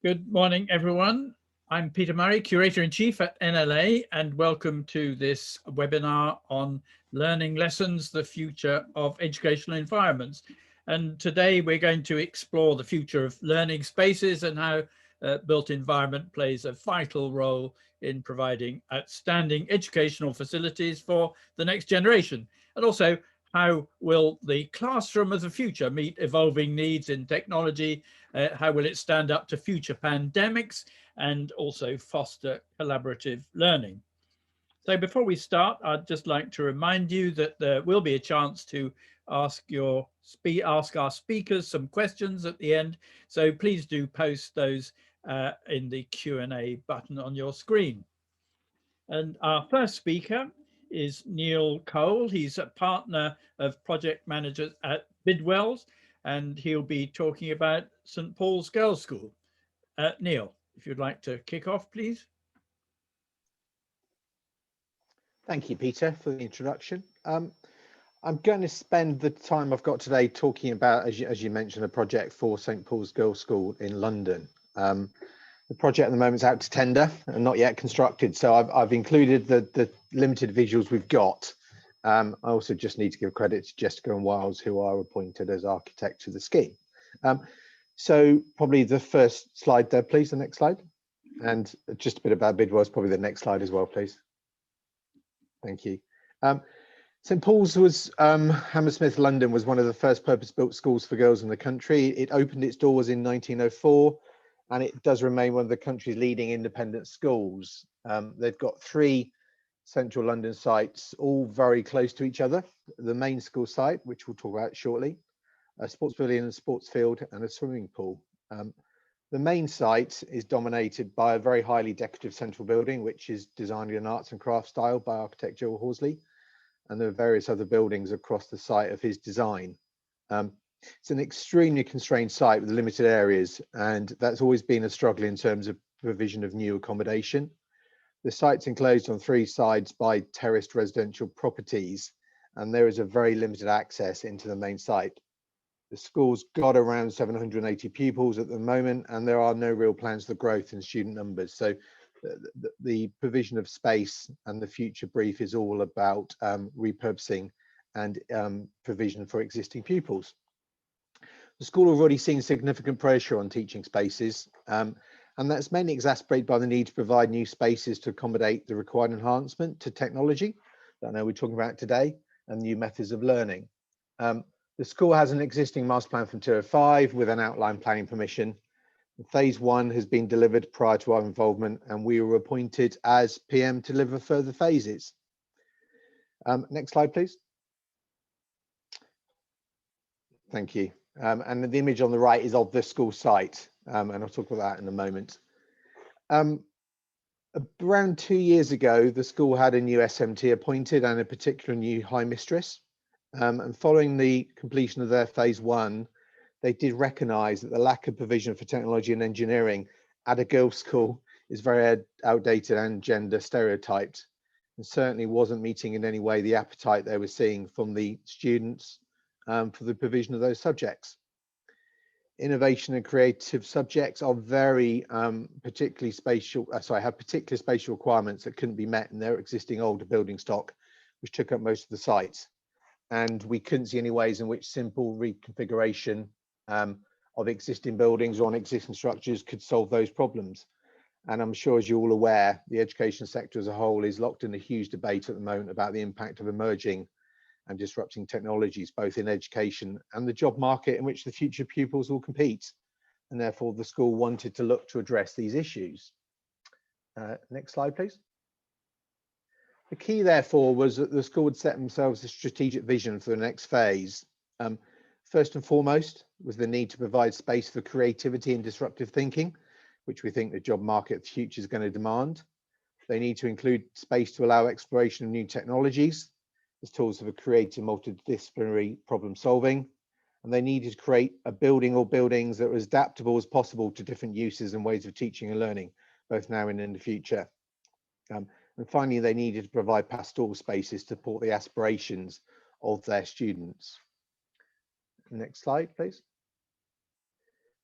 Good morning, everyone. I'm Peter Murray, Curator-in-Chief at NLA, and welcome to this webinar on learning lessons, the future of educational environments. And today we're going to explore the future of learning spaces and how built environment plays a vital role in providing outstanding educational facilities for the next generation. And also, how will the classroom of the future meet evolving needs in technology? How will it stand up to future pandemics and also foster collaborative learning? So before we start, I'd just like to remind you that there will be a chance to ask our speakers some questions at the end. So please do post those in the Q&A button on your screen. And our first speaker is Neil Cole. He's a partner of project managers at Bidwells, and he'll be talking about St. Paul's Girls' School. Neil, if you'd like to kick off, please. Thank you, Peter, for the introduction. I'm going to spend the time I've got today talking about, as you mentioned, a project for St. Paul's Girls' School in London. The project at the moment is out to tender and not yet constructed, so I've included the limited visuals we've got. I also just need to give credit to Jessica and Wiles, who are appointed as architects of the scheme. So probably the first slide there, please, the next slide. And just a bit about Bidwells, probably the next slide as well, please. Thank you. St. Paul's was, Hammersmith, London, was one of the first purpose-built schools for girls in the country. It opened its doors in 1904. And it does remain one of the country's leading independent schools. They've got 3 central London sites, all very close to each other. The main school site, which we'll talk about shortly, a sports pavilion and sports field, and a swimming pool. The main site is dominated by a very highly decorative central building, which is designed in an arts and crafts style by architect Joe Horsley. And there are various other buildings across the site of his design. It's an extremely constrained site with limited areas, and that's always been a struggle in terms of provision of new accommodation. The site's enclosed on 3 sides by terraced residential properties, and there is a very limited access into the main site. The school's got around 780 pupils at the moment, and there are no real plans for growth in student numbers. So the provision of space and the future brief is all about repurposing and provision for existing pupils. The school have already seen significant pressure on teaching spaces, and that's mainly exacerbated by the need to provide new spaces to accommodate the required enhancement to technology that I know we're talking about today, and new methods of learning. The school has an existing master plan from 2005 with an outline planning permission. Phase 1 has been delivered prior to our involvement, and we were appointed as PM to deliver further phases. Next slide, please. Thank you. And the image on the right is of the school site, and I'll talk about that in a moment. Around 2 years ago, the school had a new SMT appointed and a particular new high mistress. And following the completion of their phase 1, they did recognise that the lack of provision for technology and engineering at a girls' school is very outdated and gender stereotyped, and certainly wasn't meeting in any way the appetite they were seeing from the students for the provision of those subjects. Innovation and creative subjects are very have particular spatial requirements that couldn't be met in their existing older building stock, which took up most of the sites. And we couldn't see any ways in which simple reconfiguration of existing buildings or on existing structures could solve those problems. And I'm sure, as you're all aware, the education sector as a whole is locked in a huge debate at the moment about the impact of emerging and disrupting technologies, both in education and the job market in which the future pupils will compete. And therefore, the school wanted to look to address these issues. Next slide, please. The key, therefore, was that the school would set themselves a strategic vision for the next phase. First and foremost was the need to provide space for creativity and disruptive thinking, which we think the job market of the future is going to demand. They need to include space to allow exploration of new technologies as tools for creative multidisciplinary problem solving. And they needed to create a building or buildings that were as adaptable as possible to different uses and ways of teaching and learning, both now and in the future. And finally, they needed to provide pastoral spaces to support the aspirations of their students. Next slide, please.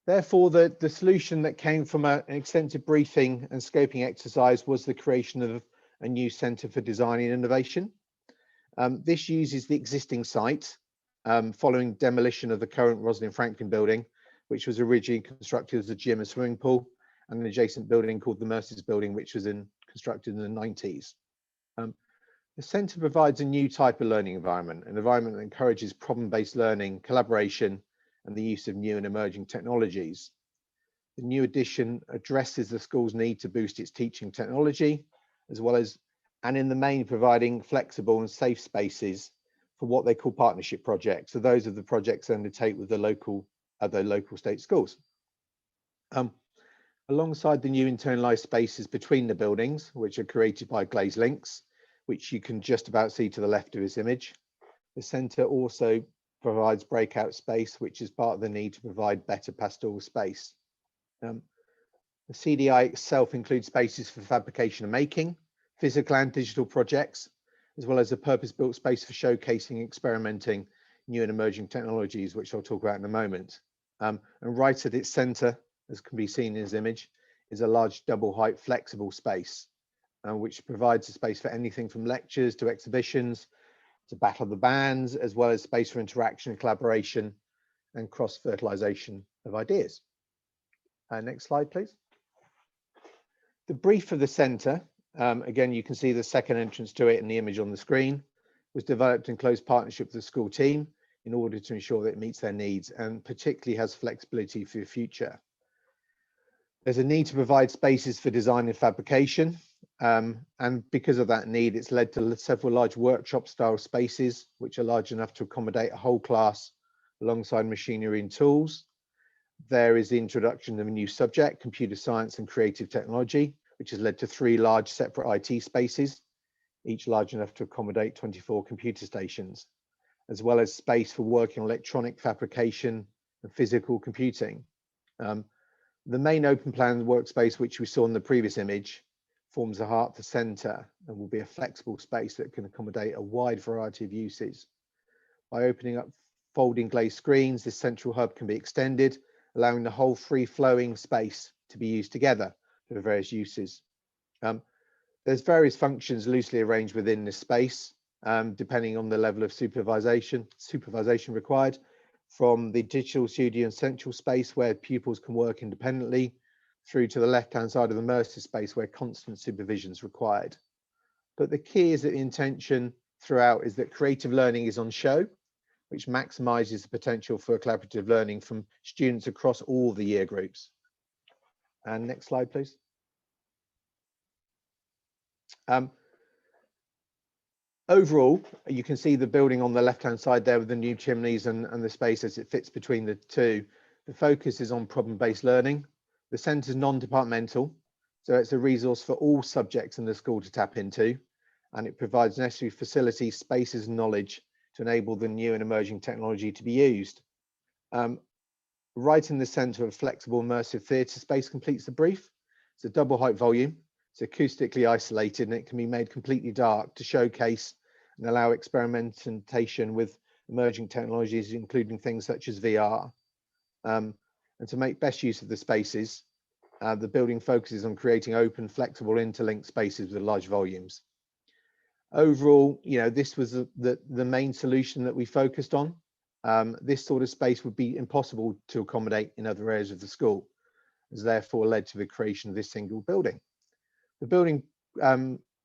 Therefore, the solution that came from an extensive briefing and scoping exercise was the creation of a new Centre for Design and Innovation. This uses the existing site following demolition of the current Rosalind Franklin building, which was originally constructed as a gym and swimming pool, and an adjacent building called the Mercers Building, which was constructed in the 90s. The centre provides a new type of learning environment, an environment that encourages problem-based learning, collaboration, and the use of new and emerging technologies. The new edition addresses the school's need to boost its teaching technology, as well as, and in the main, providing flexible and safe spaces for what they call partnership projects. So those are the projects they undertake with the other local state schools. Alongside the new internalized spaces between the buildings, which are created by glazed links, which you can just about see to the left of this image, the centre also provides breakout space, which is part of the need to provide better pastoral space. The CDI itself includes spaces for fabrication and making, physical and digital projects, as well as a purpose-built space for showcasing, experimenting new and emerging technologies, which I'll talk about in a moment. And right at its centre, as can be seen in this image, is a large double-height flexible space, which provides a space for anything from lectures to exhibitions, to battle of the bands, as well as space for interaction and collaboration and cross-fertilization of ideas. Next slide, please. The brief of the centre, again, you can see the second entrance to it in the image on the screen, was developed in close partnership with the school team in order to ensure that it meets their needs and particularly has flexibility for the future. There's a need to provide spaces for design and fabrication. And because of that need, it's led to several large workshop style spaces, which are large enough to accommodate a whole class alongside machinery and tools. There is the introduction of a new subject, computer science and creative technology, which has led to 3 large separate IT spaces, each large enough to accommodate 24 computer stations, as well as space for working on electronic fabrication and physical computing. The main open plan workspace, which we saw in the previous image, forms the heart of the centre and will be a flexible space that can accommodate a wide variety of uses. By opening up folding glazed screens, this central hub can be extended, allowing the whole free-flowing space to be used together for various uses. There's various functions loosely arranged within this space, depending on the level of supervision required, from the digital studio and central space where pupils can work independently, through to the left-hand side of the immersive space where constant supervision is required. But the key is that the intention throughout is that creative learning is on show, which maximizes the potential for collaborative learning from students across all the year groups. And next slide, please. Overall, you can see the building on the left-hand side there with the new chimneys and the space as it fits between the two. The focus is on problem-based learning. The centre is non-departmental, so it's a resource for all subjects in the school to tap into, and it provides necessary facilities, spaces and knowledge to enable the new and emerging technology to be used. Right in the centre of flexible immersive theatre space completes the brief. It's a double height volume. It's acoustically isolated and it can be made completely dark to showcase and allow experimentation with emerging technologies, including things such as VR. And to make best use of the spaces, the building focuses on creating open, flexible, interlinked spaces with large volumes. Overall, this was the main solution that we focused on. This sort of space would be impossible to accommodate in other areas of the school, has therefore led to the creation of this single building. The building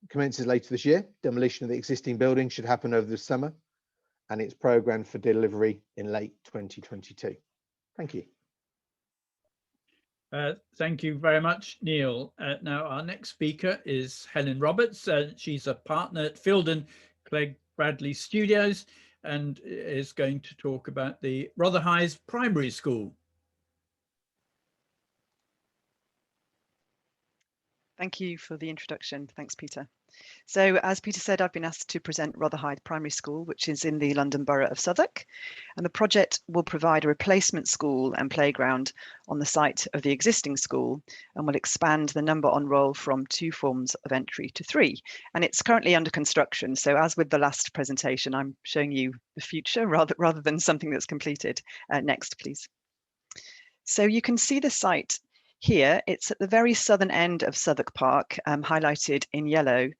commences later this year. Demolition of the existing building should happen over the summer, and it's programmed for delivery in late 2022. Thank you. Thank you very much, Neil. Now, our next speaker is Helen Roberts. She's a partner at Fielden Clegg Bradley Studios and is going to talk about the Rotherhithe Primary School. Thank you for the introduction. Thanks, Peter. So as Peter said, I've been asked to present Rotherhithe Primary School, which is in the London Borough of Southwark. And the project will provide a replacement school and playground on the site of the existing school and will expand the number on roll from 2 forms of entry to 3. And it's currently under construction. So as with the last presentation, I'm showing you the future rather than something that's completed. Next, please. So you can see the site here. It's at the very southern end of Southwark Park, highlighted in yellow.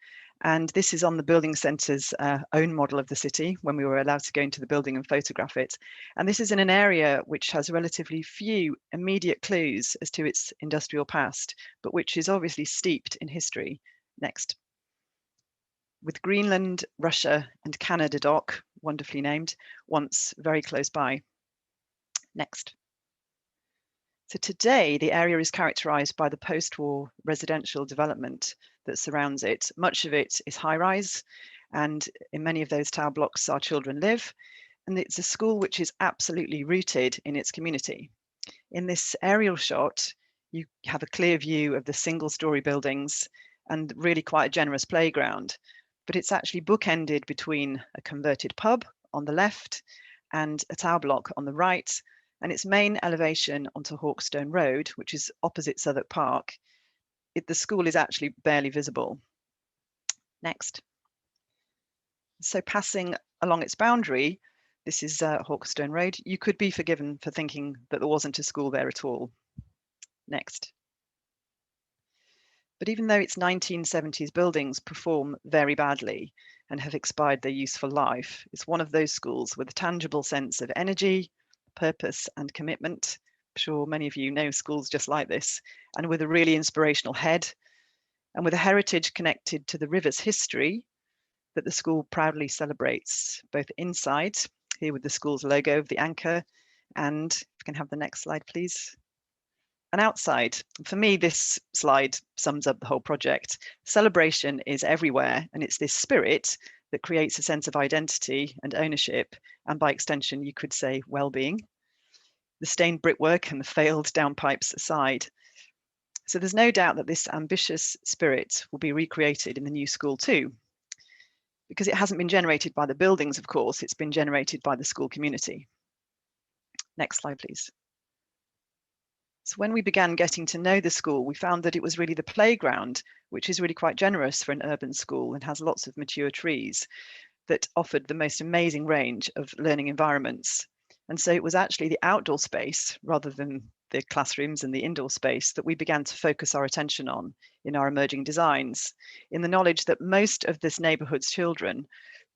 And this is on the building centre's own model of the city when we were allowed to go into the building and photograph it. And this is in an area which has relatively few immediate clues as to its industrial past, but which is obviously steeped in history. Next. With Greenland, Russia, and Canada Dock, wonderfully named, once very close by. Next. So today, the area is characterised by the post-war residential development that surrounds it. Much of it is high-rise, and in many of those tower blocks our children live. And it's a school which is absolutely rooted in its community. In this aerial shot, you have a clear view of the single-storey buildings and really quite a generous playground. But it's actually bookended between a converted pub on the left and a tower block on the right, and its main elevation onto Hawkstone Road, which is opposite Southwark Park. The school is actually barely visible. Next. So passing along its boundary, this is Hawkstone Road, you could be forgiven for thinking that there wasn't a school there at all. Next. But even though its 1970s buildings perform very badly and have expired their useful life, it's one of those schools with a tangible sense of energy, purpose and commitment. I'm sure many of you know schools just like this, and with a really inspirational head, and with a heritage connected to the river's history that the school proudly celebrates, both inside, here with the school's logo of the anchor, and if we can have the next slide, please. And outside. For me, this slide sums up the whole project. Celebration is everywhere, and it's this spirit that creates a sense of identity and ownership, and by extension, you could say well-being. The stained brickwork and the failed downpipes aside. So there's no doubt that this ambitious spirit will be recreated in the new school too, because it hasn't been generated by the buildings, of course, it's been generated by the school community. Next slide, please. So when we began getting to know the school, we found that it was really the playground, which is really quite generous for an urban school and has lots of mature trees, that offered the most amazing range of learning environments. And so it was actually the outdoor space, rather than the classrooms and the indoor space, that we began to focus our attention on in our emerging designs, in the knowledge that most of this neighbourhood's children,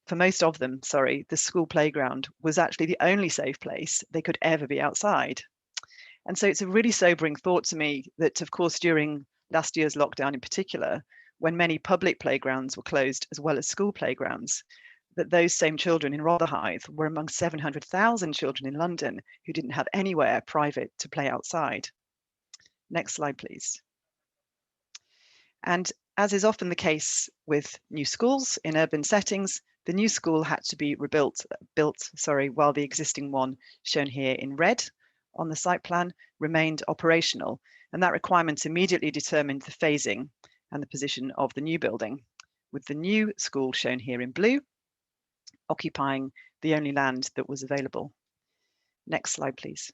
for most of them, the school playground was actually the only safe place they could ever be outside. And so it's a really sobering thought to me that, of course, during last year's lockdown in particular, when many public playgrounds were closed as well as school playgrounds, that those same children in Rotherhithe were among 700,000 children in London who didn't have anywhere private to play outside. Next slide, please. And as is often the case with new schools in urban settings, the new school had to be built while the existing one, shown here in red on the site plan, remained operational. And that requirement immediately determined the phasing and the position of the new building, with the new school shown here in blue, occupying the only land that was available. Next slide, please.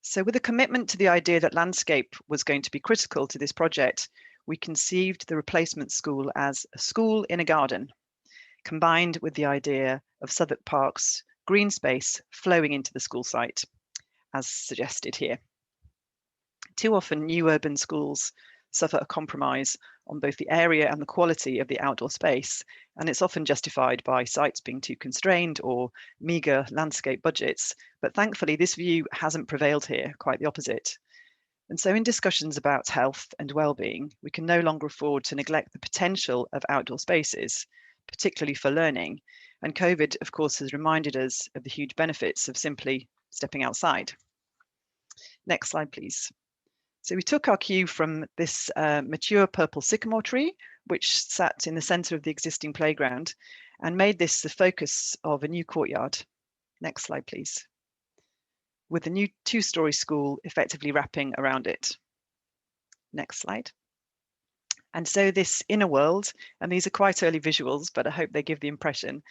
So with a commitment to the idea that landscape was going to be critical to this project, we conceived the replacement school as a school in a garden, combined with the idea of Southwark Park's green space flowing into the school site, as suggested here. Too often, new urban schools suffer a compromise on both the area and the quality of the outdoor space, and it's often justified by sites being too constrained or meagre landscape budgets. But thankfully, this view hasn't prevailed here, quite the opposite. And so in discussions about health and well-being, we can no longer afford to neglect the potential of outdoor spaces, particularly for learning. And COVID, of course, has reminded us of the huge benefits of simply stepping outside. Next slide, please. So we took our cue from this mature purple sycamore tree, which sat in the centre of the existing playground, and made this the focus of a new courtyard. Next slide, please. With the new two-storey school effectively wrapping around it. Next slide. And so this inner world, and these are quite early visuals, but I hope they give the impression,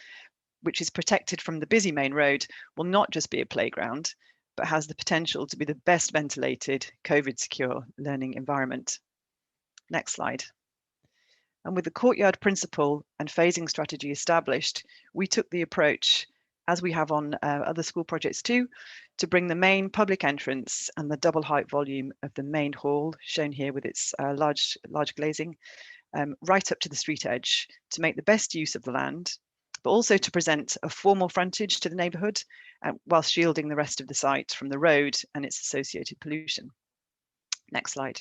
which is protected from the busy main road, will not just be a playground, but has the potential to be the best ventilated, COVID-secure learning environment. Next slide. And with the courtyard principle and phasing strategy established, we took the approach as we have on other school projects too, to bring the main public entrance and the double height volume of the main hall, shown here with its large glazing, right up to the street edge, to make the best use of the land, but also to present a formal frontage to the neighbourhood, whilst shielding the rest of the site from the road and its associated pollution. Next slide.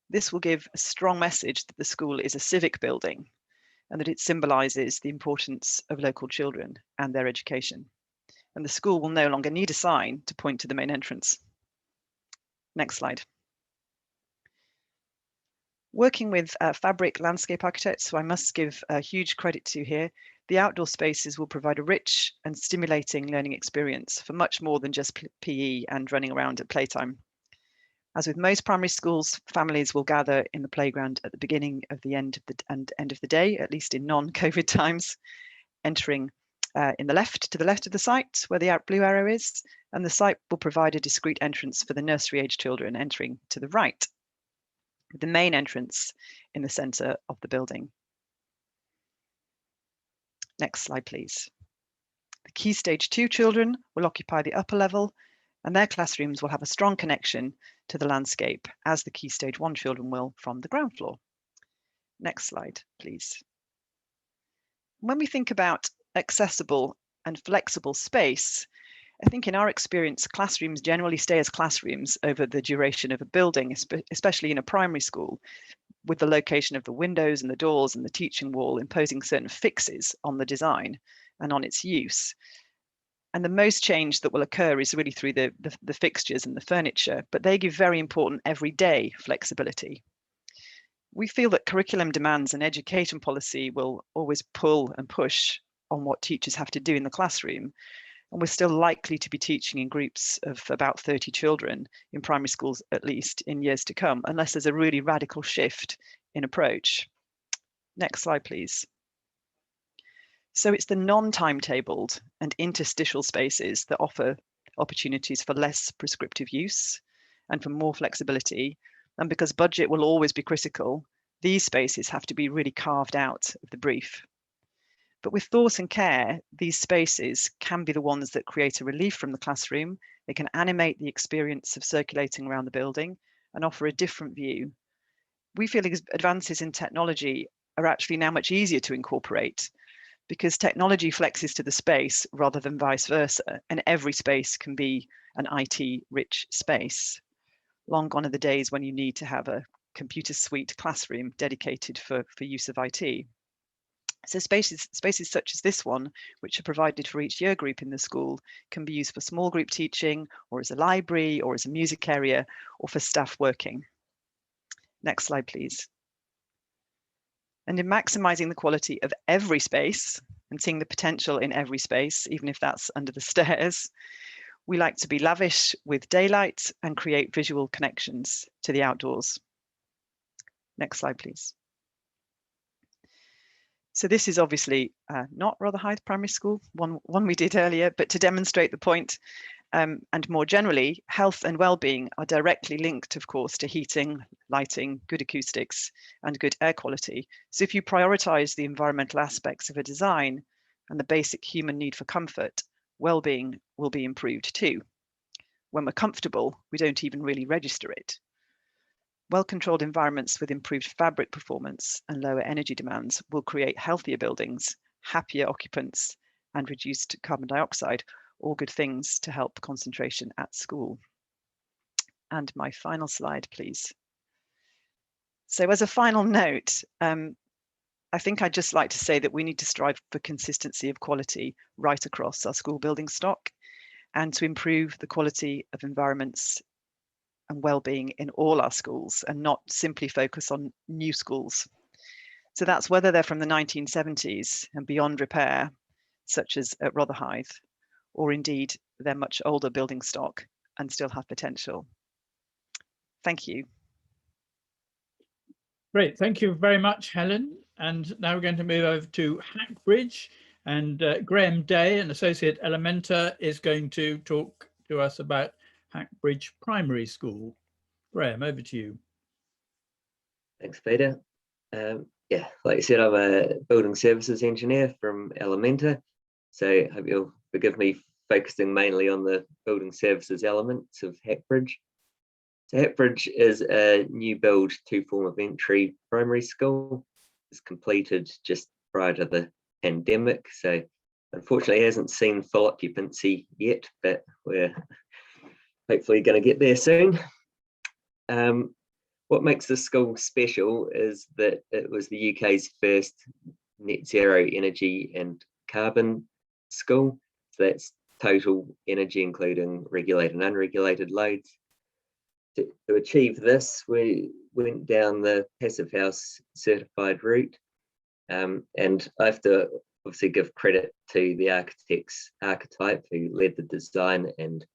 This will give a strong message that the school is a civic building and that it symbolises the importance of local children and their education. And the school will no longer need a sign to point to the main entrance. Next slide. Working with fabric landscape architects, who I must give a huge credit to here, the outdoor spaces will provide a rich and stimulating learning experience for much more than just PE and running around at playtime. As with most primary schools, families will gather in the playground at the beginning of the end of the day, at least in non-COVID times, entering to the left of the site where the blue arrow is, and the site will provide a discrete entrance for the nursery age children entering to the right, with the main entrance in the centre of the building. Next slide, please. The Key Stage 2 children will occupy the upper level, and their classrooms will have a strong connection to the landscape, as the Key Stage 1 children will from the ground floor. Next slide, please. When we think about accessible and flexible space, I think in our experience, classrooms generally stay as classrooms over the duration of a building, especially in a primary school, with the location of the windows and the doors and the teaching wall imposing certain fixes on the design and on its use. And the most change that will occur is really through the fixtures and the furniture, but they give very important everyday flexibility. We feel that curriculum demands and education policy will always pull and push on what teachers have to do in the classroom. And we're still likely to be teaching in groups of about 30 children in primary schools, at least in years to come, unless there's a really radical shift in approach. Next slide, please. So it's the non-timetabled and interstitial spaces that offer opportunities for less prescriptive use and for more flexibility. And because budget will always be critical, these spaces have to be really carved out of the brief. But with thought and care, these spaces can be the ones that create a relief from the classroom. They can animate the experience of circulating around the building and offer a different view. We feel advances in technology are actually now much easier to incorporate, because technology flexes to the space rather than vice versa, and every space can be an IT-rich space. Long gone are the days when you need to have a computer suite classroom dedicated for use of IT. So spaces such as this one, which are provided for each year group in the school, can be used for small group teaching, or as a library, or as a music area, or for staff working. Next slide, please. And in maximising the quality of every space and seeing the potential in every space, even if that's under the stairs, we like to be lavish with daylight and create visual connections to the outdoors. Next slide, please. So this is obviously not Rotherhithe Primary School, one we did earlier, but to demonstrate the point, and more generally, health and well-being are directly linked, of course, to heating, lighting, good acoustics, and good air quality. So if you prioritise the environmental aspects of a design and the basic human need for comfort, well-being will be improved too. When we're comfortable, we don't even really register it. Well-controlled environments with improved fabric performance and lower energy demands will create healthier buildings, happier occupants, and reduced carbon dioxide, all good things to help concentration at school. And my final slide, please. So as a final note, I think I'd just like to say that we need to strive for consistency of quality right across our school building stock, and to improve the quality of environments and well-being in all our schools, and not simply focus on new schools. So that's whether they're from the 1970s and beyond repair, such as at Rotherhithe, or indeed they're much older building stock and still have potential. Thank you. Great, thank you very much, Helen. And now we're going to move over to Hackbridge, and Graham Day, an associate elementer, is going to talk to us about Hackbridge Primary School. Graham, over to you. Thanks, Peter. Yeah, like you said, I'm a building services engineer from Elementa. So I hope you'll forgive me focusing mainly on the building services elements of Hackbridge. So Hackbridge is a new build 2-form of entry primary school. It's completed just prior to the pandemic, so unfortunately it hasn't seen full occupancy yet, but we're hopefully going to get there soon. What makes this school special is that it was the UK's first net zero energy and carbon school. So that's total energy, including regulated and unregulated loads. To achieve this, we went down the Passive House certified route. And I have to obviously give credit to the architect's archetype who led the design, and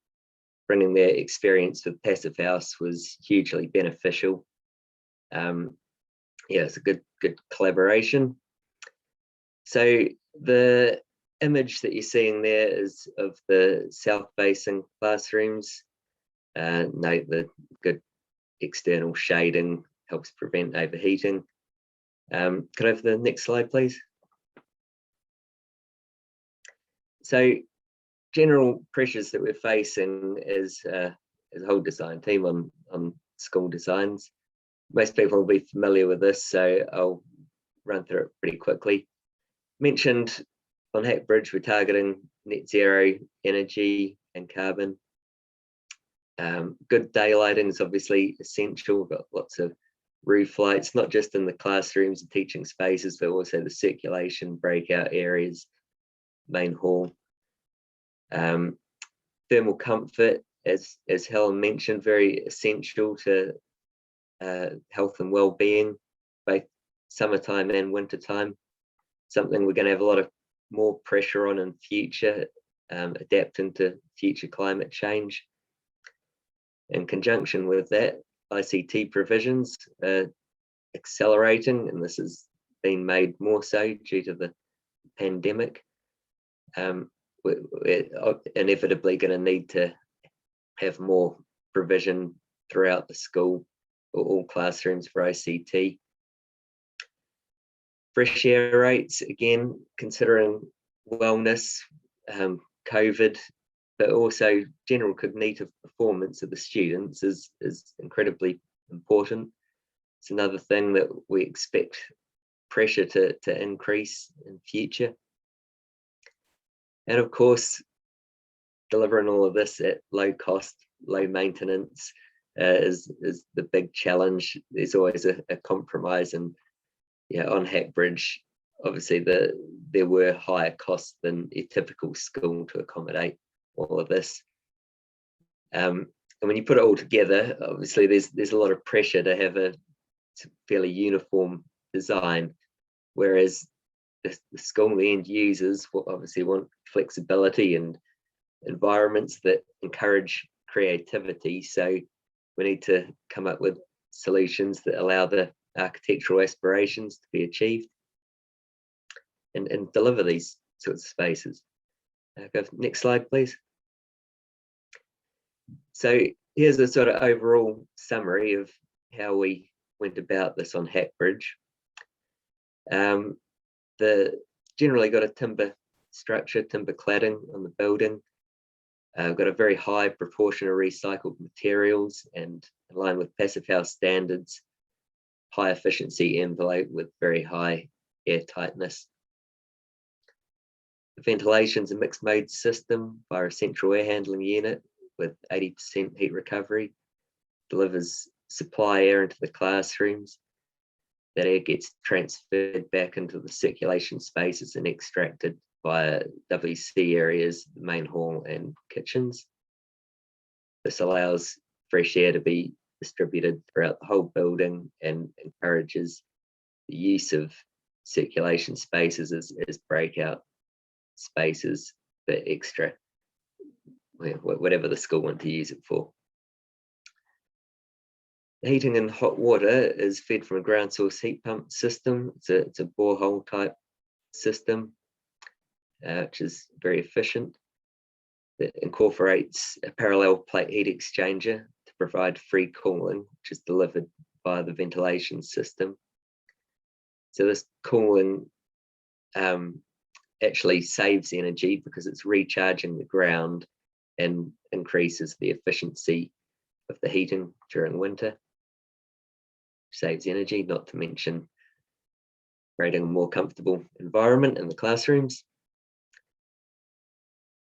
bringing their experience with Passive House was hugely beneficial. Yeah, it's a good collaboration. So the image that you're seeing there is of the south-facing classrooms. Note the good external shading helps prevent overheating. Could I have the next slide, please? So general pressures that we're facing as a whole design team on school designs. Most people will be familiar with this, so I'll run through it pretty quickly. Mentioned on Hackbridge, we're targeting net zero energy and carbon. Good daylighting is obviously essential. We've got lots of roof lights, not just in the classrooms and teaching spaces, but also the circulation, breakout areas, main hall. Thermal comfort, as Helen mentioned, very essential to health and well-being, both summertime and wintertime. Something we're going to have a lot of more pressure on in future, adapting to future climate change. In conjunction with that, ICT provisions are accelerating, and this has been made more so due to the pandemic. We're inevitably going to need to have more provision throughout the school, or all classrooms for ICT. Fresh air rates, again, considering wellness, COVID, but also general cognitive performance of the students is incredibly important. It's another thing that we expect pressure to increase in future. And of course, delivering all of this at low cost, low maintenance is the big challenge. There's always a compromise, and yeah, on Hackbridge, obviously there were higher costs than a typical school to accommodate all of this. And when you put it all together, obviously there's a lot of pressure to have a fairly uniform design, whereas the school, the end users, will obviously want flexibility and environments that encourage creativity. So we need to come up with solutions that allow the architectural aspirations to be achieved and deliver these sorts of spaces. Go next slide, please. So here's a sort of overall summary of how we went about this on Hackbridge. Generally got a timber structure, timber cladding on the building. Got a very high proportion of recycled materials, and in line with Passive House standards, high efficiency envelope with very high air tightness. The ventilation's a mixed mode system via a central air handling unit with 80% heat recovery, delivers supply air into the classrooms. That air gets transferred back into the circulation spaces and extracted via WC areas, the main hall and kitchens. This allows fresh air to be distributed throughout the whole building and encourages the use of circulation spaces as breakout spaces for extra, whatever the school want to use it for. The heating and hot water is fed from a ground source heat pump system. It's a borehole type system, which is very efficient. It incorporates a parallel plate heat exchanger to provide free cooling, which is delivered by the ventilation system. So this cooling actually saves energy because it's recharging the ground and increases the efficiency of the heating during winter. Saves energy, not to mention creating a more comfortable environment in the classrooms.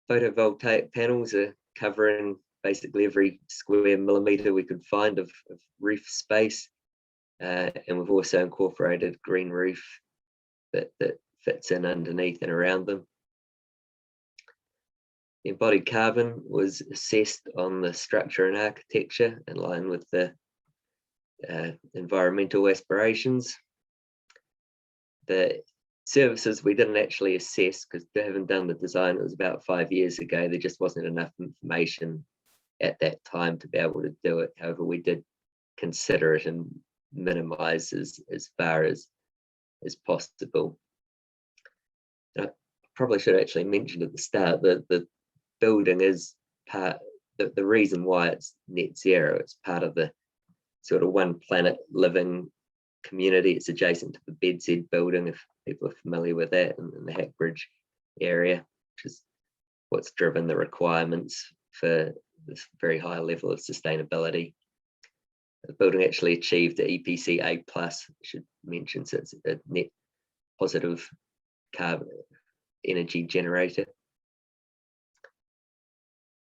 Photovoltaic panels are covering basically every square millimetre we could find of roof space. And we've also incorporated green roof that fits in underneath and around them. The embodied carbon was assessed on the structure and architecture in line with the environmental aspirations. The services we didn't actually assess because they haven't done the design. It was about 5 years ago. There just wasn't enough information at that time to be able to do it. However, we did consider it and minimize as far as possible. And I probably should actually mention at the start that the building is part, the reason why it's net zero, it's part of the sort of One Planet living community. It's adjacent to the BedZ building, if people are familiar with that, in the Hackbridge area, which is what's driven the requirements for this very high level of sustainability. The building actually achieved the EPC A+, I should mention, so it's a net positive carbon energy generator.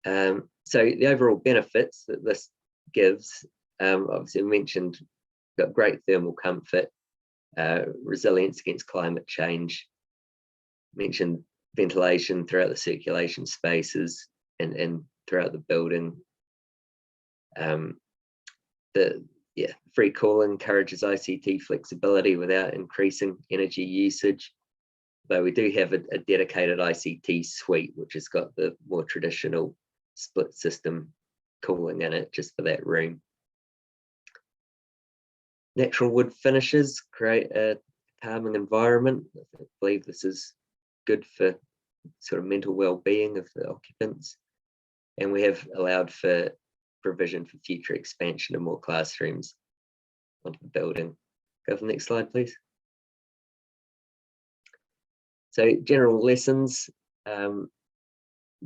So the overall benefits that this gives, obviously we mentioned, got great thermal comfort, resilience against climate change, mentioned ventilation throughout the circulation spaces and throughout the building. Free cooling encourages ICT flexibility without increasing energy usage. Though we do have a dedicated ICT suite, which has got the more traditional split system cooling in it just for that room. Natural wood finishes create a calming environment. I believe this is good for sort of mental well-being of the occupants. And we have allowed for provision for future expansion of more classrooms onto the building. Go for the next slide, please. So general lessons,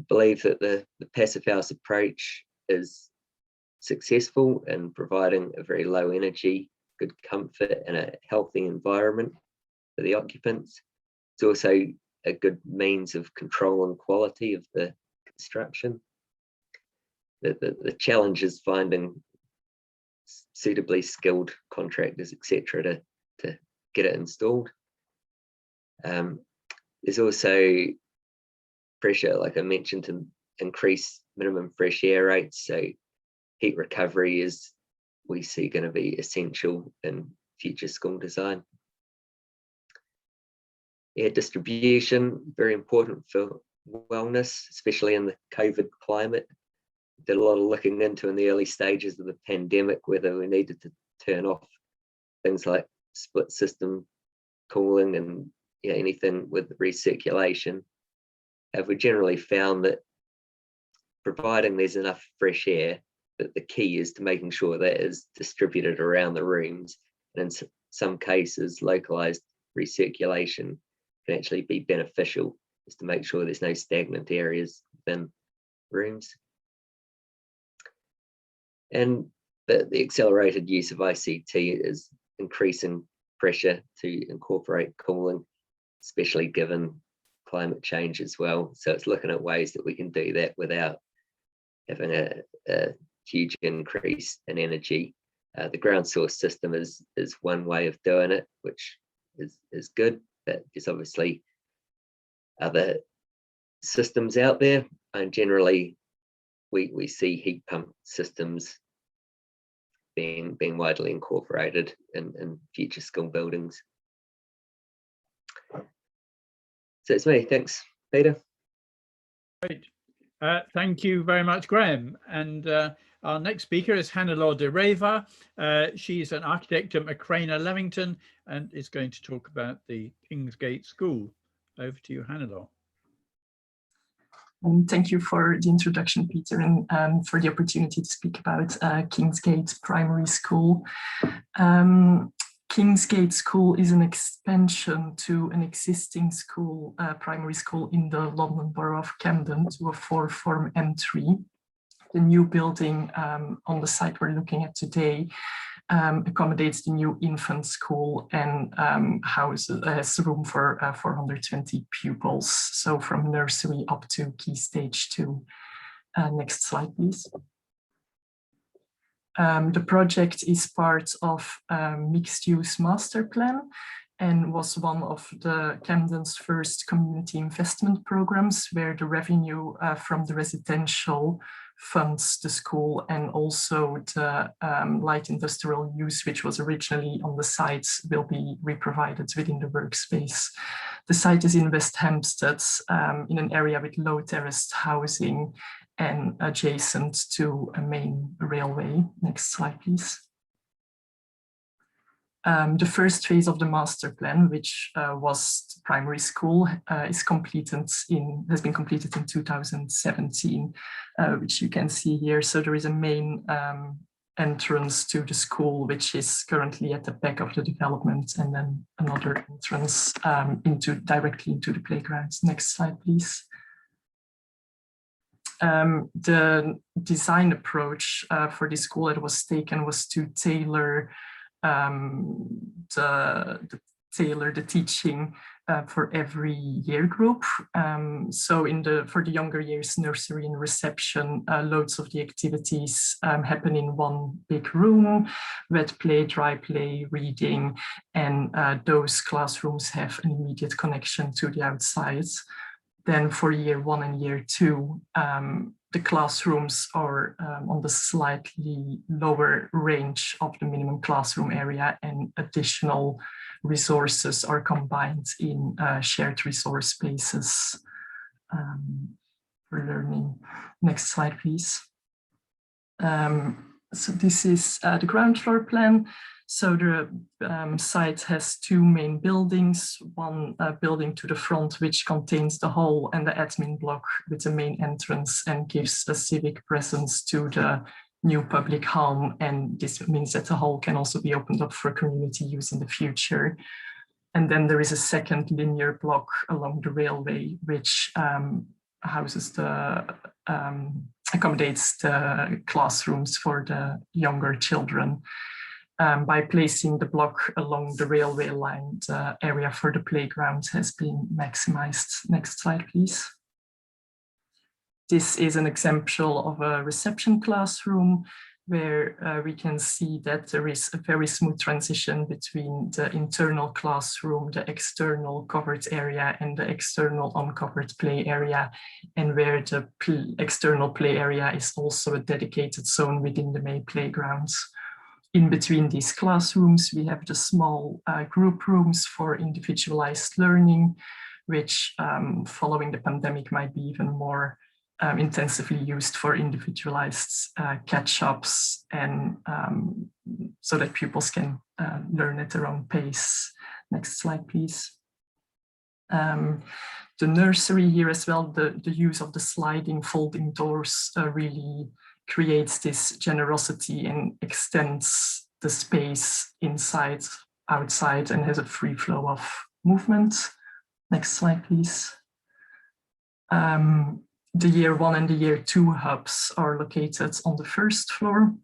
believe that the passive house approach is successful in providing a very low energy, good comfort and a healthy environment for the occupants. It's also a good means of control and quality of the construction. The challenge is finding suitably skilled contractors, etc., to get it installed. There's also pressure, like I mentioned, to increase minimum fresh air rates. So heat recovery is, we see, going to be essential in future school design. Air distribution, very important for wellness, especially in the COVID climate. Did a lot of looking into in the early stages of the pandemic whether we needed to turn off things like split system cooling and anything with recirculation. Have we generally found that providing there's enough fresh air, that the key is to making sure that is distributed around the rooms, and in some cases localized recirculation can actually be beneficial, is to make sure there's no stagnant areas within rooms. And the accelerated use of ICT is increasing pressure to incorporate cooling, especially given climate change as well. So it's looking at ways that we can do that without having a huge increase in energy. The ground source system is one way of doing it, which is good, but there's obviously other systems out there, and generally we see heat pump systems being widely incorporated in future school buildings. So it's me. Thanks, Peter. Great. Thank you very much, Graham. And our next speaker is Hannelore de Reva. She's an architect at MACCREANOR, LAVINGTON, and is going to talk about the Kingsgate School. Over to you, Hannelore. Thank you for the introduction, Peter, and for the opportunity to speak about Kingsgate Primary School. Kingsgate School is an expansion to an existing school, primary school in the London Borough of Camden, to a 4-form M3. The new building on the site we're looking at today accommodates the new infant school and has room for 420 pupils, so from nursery up to Key Stage 2. Next slide, please. The project is part of mixed-use master plan and was one of the Camden's first community investment programs, where the revenue from the residential funds the school, and also the light industrial use, which was originally on the site, will be reprovided within the workspace. The site is in West Hampstead, in an area with low terraced housing and adjacent to a main railway. Next slide, please. The first phase of the master plan, which was primary school, has been completed in 2017, which you can see here. So there is a main entrance to the school, which is currently at the back of the development, and then another entrance directly into the playgrounds. Next slide, please. The design approach for this school that was taken was to tailor the teaching for every year group. So for the younger years, nursery and reception, loads of the activities happen in one big room: wet play, dry play, reading, and those classrooms have an immediate connection to the outside. Then for year 1 and year 2, the classrooms are on the slightly lower range of the minimum classroom area, and additional resources are combined in shared resource spaces for learning. Next slide, please. So this is the ground floor plan. So the site has 2 main buildings, one building to the front, which contains the hall and the admin block with the main entrance and gives a civic presence to the new public hall. And this means that the hall can also be opened up for community use in the future. And then there is a second linear block along the railway, which accommodates the classrooms for the younger children. By placing the block along the railway line, the area for the playground has been maximized. Next slide, please. This is an example of a reception classroom, where we can see that there is a very smooth transition between the internal classroom, the external covered area, and the external uncovered play area, and where the external play area is also a dedicated zone within the main playgrounds. In between these classrooms, we have the small group rooms for individualized learning, which following the pandemic might be even more intensively used for individualized catch-ups, and so that pupils can learn at their own pace. Next slide, please. The nursery here as well, the use of the sliding folding doors really creates this generosity and extends the space inside, outside, and has a free flow of movement. Next slide, please. The year 1 and the year 2 hubs are located on the first floor,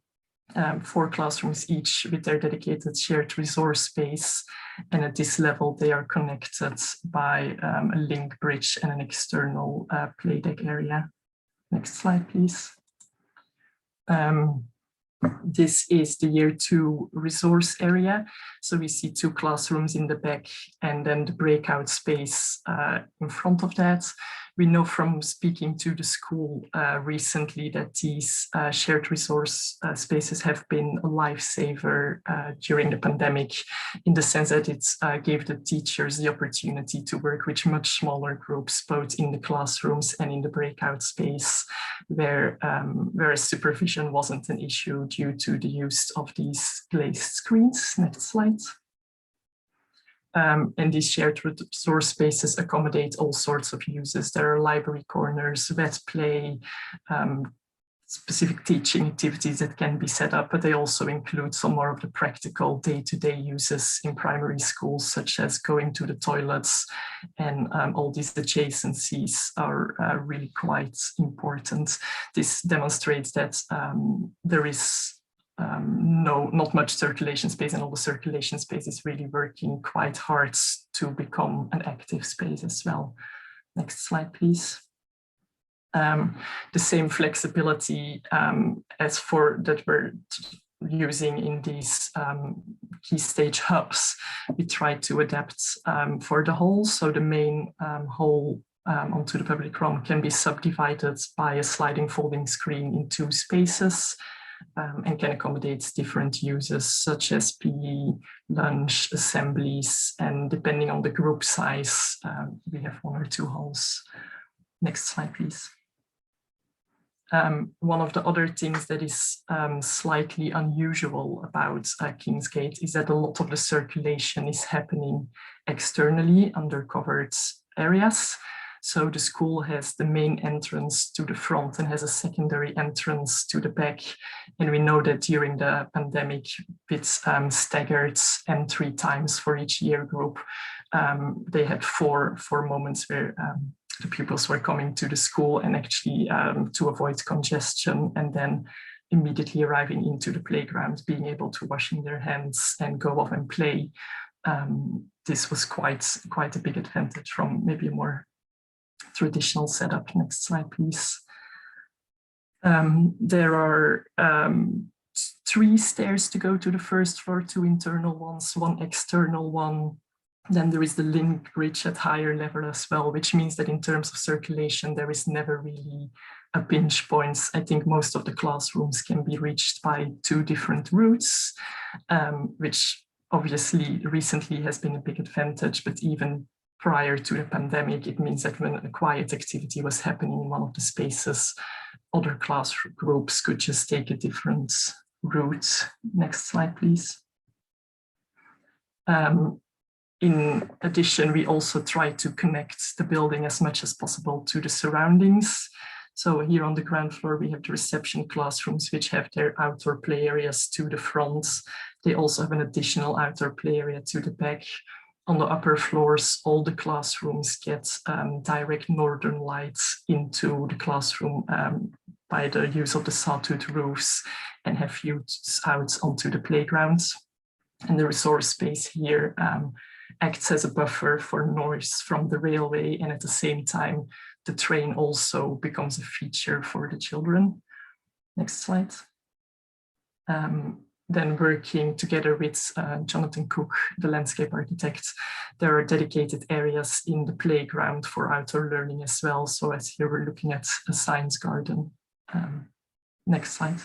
4 classrooms each with their dedicated shared resource space. And at this level, they are connected by a link bridge and an external play deck area. Next slide, please. This is the year 2 resource area. So we see 2 classrooms in the back, and then the breakout space in front of that. We know from speaking to the school recently that these shared resource spaces have been a lifesaver during the pandemic, in the sense that it gave the teachers the opportunity to work with much smaller groups, both in the classrooms and in the breakout space, whereas supervision wasn't an issue due to the use of these glazed screens. Next slide. And these shared resource spaces accommodate all sorts of uses. There are library corners, wet play, specific teaching activities that can be set up, but they also include some more of the practical day-to-day uses in primary schools, such as going to the toilets, and all these adjacencies are really quite important. This demonstrates that there is not much circulation space, and all the circulation space is really working quite hard to become an active space as well. Next slide, please. The same flexibility as for that we're using in these key stage hubs, we try to adapt for the whole. So the main whole onto the public realm can be subdivided by a sliding folding screen in 2 spaces, and can accommodate different uses such as PE, lunch, assemblies, and depending on the group size, we have 1 or 2 halls. Next slide, please. One of the other things that is slightly unusual about Kingsgate is that a lot of the circulation is happening externally under covered areas. So the school has the main entrance to the front and has a secondary entrance to the back. And we know that during the pandemic, it's staggered entry times for each year group. They had four moments where the pupils were coming to the school and actually to avoid congestion, and then immediately arriving into the playground, being able to washing their hands and go off and play. This was quite a big advantage from maybe a more traditional setup. Next slide, please. There are 3 stairs to go to the first floor, 2 internal ones, 1 external one. Then there is the link bridge at higher level as well, which means that in terms of circulation, there is never really a pinch points. I think most of the classrooms can be reached by 2 different routes, which obviously recently has been a big advantage, but even prior to the pandemic, it means that when a quiet activity was happening in one of the spaces, other class groups could just take a different route. Next slide, please. In addition, we also try to connect the building as much as possible to the surroundings. So here on the ground floor, we have the reception classrooms, which have their outdoor play areas to the front. They also have an additional outdoor play area to the back. On the upper floors, all the classrooms get direct northern lights into the classroom by the use of the sawtooth roofs, and have views out onto the playgrounds. And the resource space here acts as a buffer for noise from the railway, and at the same time, the train also becomes a feature for the children. Next slide. Then working together with Jonathan Cook, the landscape architect, there are dedicated areas in the playground for outdoor learning as well. So as here we're looking at a science garden. Next slide.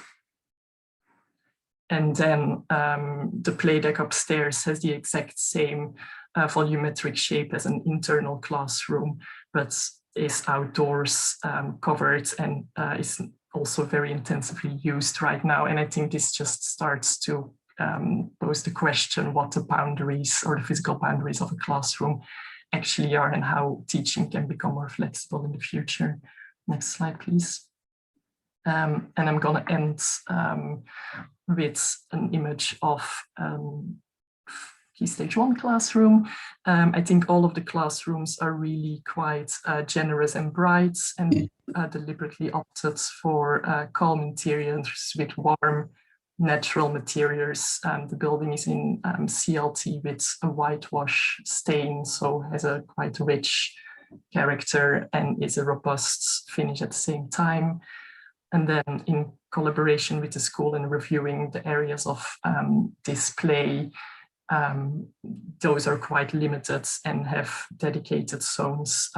And then the play deck upstairs has the exact same volumetric shape as an internal classroom, but is outdoors covered, and is also very intensively used right now. And I think this just starts to pose the question what the boundaries or the physical boundaries of a classroom actually are, and how teaching can become more flexible in the future. Next slide, please. And I'm going to end with an image of Key Stage 1 classroom. I think all of the classrooms are really quite generous and bright, and deliberately opted for calm interiors with warm, natural materials. The building is in CLT with a whitewash stain, so has a quite rich character and is a robust finish at the same time. And then in collaboration with the school and reviewing the areas of display, those are quite limited and have dedicated zones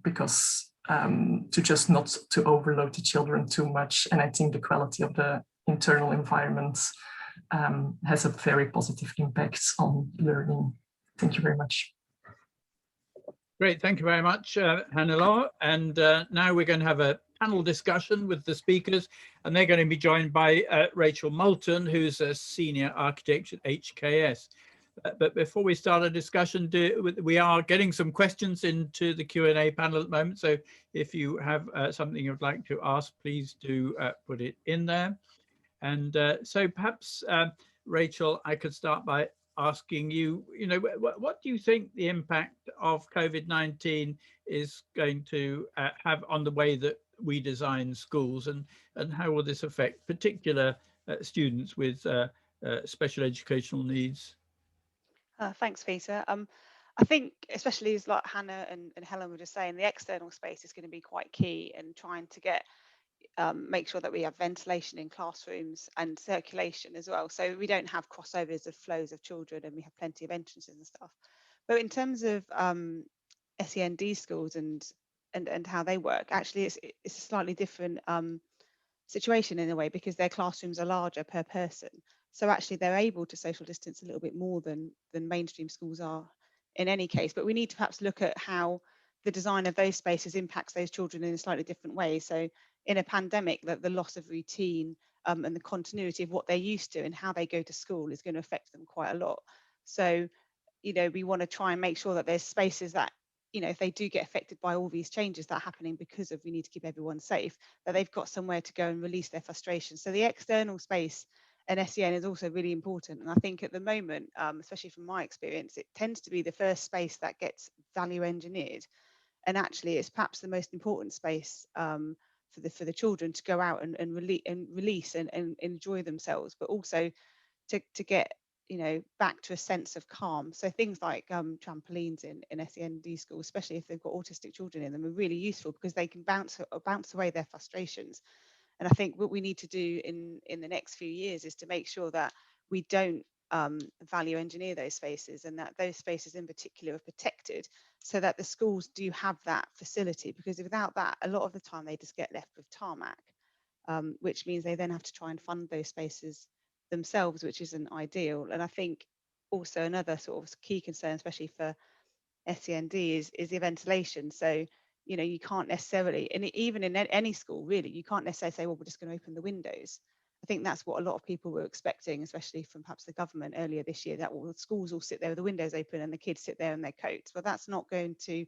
because to just not to overload the children too much. And I think the quality of the internal environment has a very positive impact on learning. Thank you very much. Great, thank you very much, Hannah. And now we're going to have a panel discussion with the speakers, and they're going to be joined by Rachel Moulton, who's a senior architect at HKS. But before we start a discussion, we are getting some questions into the Q&A panel at the moment. So if you have something you'd like to ask, please do put it in there. And so perhaps, Rachel, I could start by asking you, what do you think the impact of COVID-19 is going to have on the way that we design schools, and how will this affect particular students with special educational needs? Thanks, Peter. I think, especially as like Hannah and Helen were just saying, the external space is going to be quite key in trying to get make sure that we have ventilation in classrooms and circulation as well, so we don't have crossovers of flows of children and we have plenty of entrances and stuff. But in terms of SEND schools and how they work, actually it's a slightly different situation in a way, because their classrooms are larger per person, so actually they're able to social distance a little bit more than mainstream schools are in any case. But we need to perhaps look at how the design of those spaces impacts those children in a slightly different way. So in a pandemic, the loss of routine and the continuity of what they're used to and how they go to school is going to affect them quite a lot. So, we want to try and make sure that there's spaces that, if they do get affected by all these changes that are happening because of we need to keep everyone safe, that they've got somewhere to go and release their frustration. So the external space and SEN is also really important. And I think at the moment, especially from my experience, it tends to be the first space that gets value engineered. And actually, it's perhaps the most important space for the children to go out and release and enjoy themselves, but also to get back to a sense of calm. So things like trampolines in SEND schools, especially if they've got autistic children in them, are really useful because they can bounce away their frustrations. And I think what we need to do in the next few years is to make sure that we don't value engineer those spaces, and that those spaces in particular are protected, so that the schools do have that facility, because without that, a lot of the time they just get left with tarmac, which means they then have to try and fund those spaces themselves, which isn't ideal. And I think also another sort of key concern, especially for SEND, is the ventilation. So you can't necessarily, and even in any school really, you can't necessarily say, well, we're just going to open the windows. I think that's what a lot of people were expecting, especially from perhaps the government earlier this year, that the schools all sit there with the windows open and the kids sit there in their coats. Well, that's not going to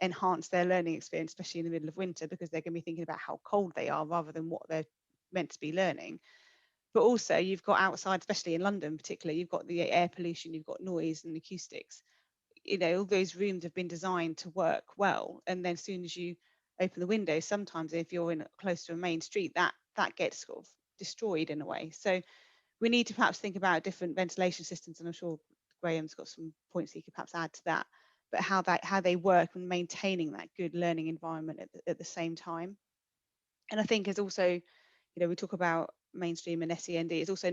enhance their learning experience, especially in the middle of winter, because they're going to be thinking about how cold they are rather than what they're meant to be learning. But also you've got outside, especially in London particularly, you've got the air pollution, you've got noise and acoustics. All those rooms have been designed to work well, and then as soon as you open the window, sometimes if you're in close to a main street, that gets sort of destroyed in a way. So we need to perhaps think about different ventilation systems, and I'm sure Graham's got some points he could perhaps add to that, but how they work and maintaining that good learning environment at the same time. And I think is also, we talk about mainstream and SEND, it's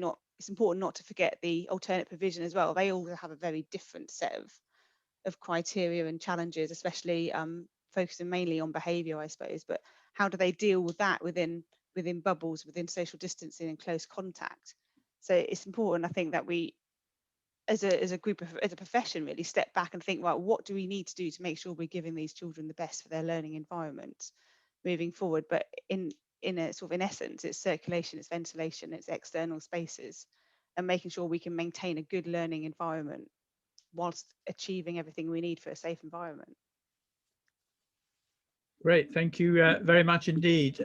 important not to forget the alternate provision as well. They all have a very different set of criteria and challenges, especially focusing mainly on behaviour, I suppose. But how do they deal with that within bubbles, within social distancing and close contact? So it's important, I think, that we, as a group, as a profession, really step back and think, well, what do we need to do to make sure we're giving these children the best for their learning environment moving forward? But in essence, it's circulation, it's ventilation, it's external spaces, and making sure we can maintain a good learning environment whilst achieving everything we need for a safe environment. Great, thank you very much indeed.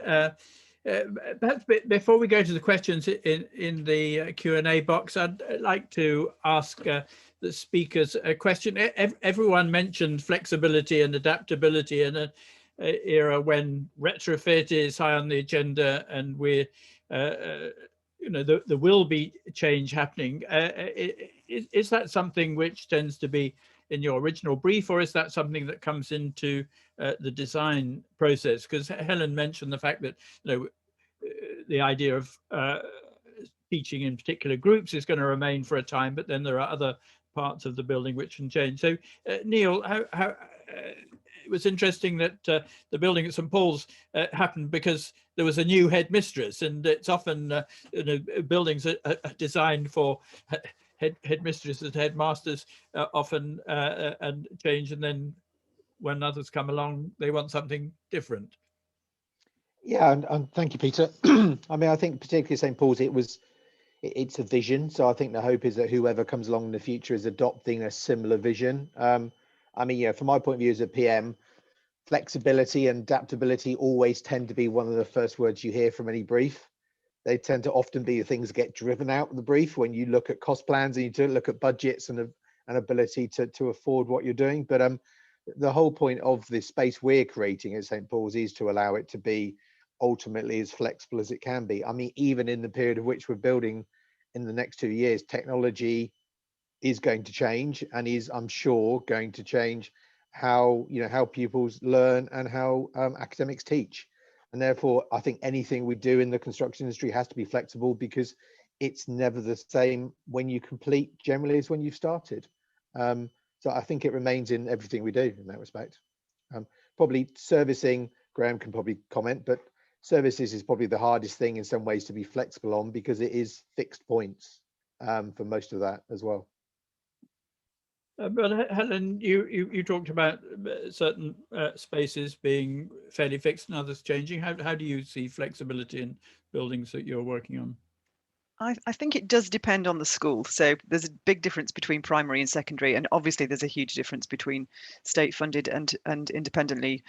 Perhaps before we go to the questions in the Q&A box, I'd like to ask the speakers a question. Everyone mentioned flexibility and adaptability in an era when retrofit is high on the agenda, and we're there will be change happening. Is that something which tends to be in your original brief, or is that something that comes into the design process? Because Helen mentioned the fact that the idea of teaching in particular groups is going to remain for a time, but then there are other parts of the building which can change. So Neil, how it was interesting that the building at St Paul's happened because there was a new headmistress, and it's often buildings are designed for headmistresses and headmasters often and change, and then when others come along they want something different. Yeah, and thank you, Peter. I mean, I think particularly St Paul's, it was it's a vision. So I think the hope is that whoever comes along in the future is adopting a similar vision. I mean, yeah, from my point of view as a PM, flexibility and adaptability always tend to be one of the first words you hear from any brief. They tend to often be the things that get driven out of the brief when you look at cost plans and you look at budgets and an ability to afford what you're doing. But the whole point of the space we're creating at St. Paul's is to allow it to be ultimately as flexible as it can be. I mean, even in the period of which we're building in the next 2 years, technology is going to change and is, I'm sure, going to change how pupils learn and how academics teach. And therefore, I think anything we do in the construction industry has to be flexible, because it's never the same when you complete generally as when you've started. So I think it remains in everything we do in that respect. Probably servicing, Graham can probably comment, but services is probably the hardest thing in some ways to be flexible on, because it is fixed points for most of that as well. But Helen, you talked about certain spaces being fairly fixed and others changing. How do you see flexibility in buildings that you're working on? I think it does depend on the school. So there's a big difference between primary and secondary, and obviously there's a huge difference between state-funded and independently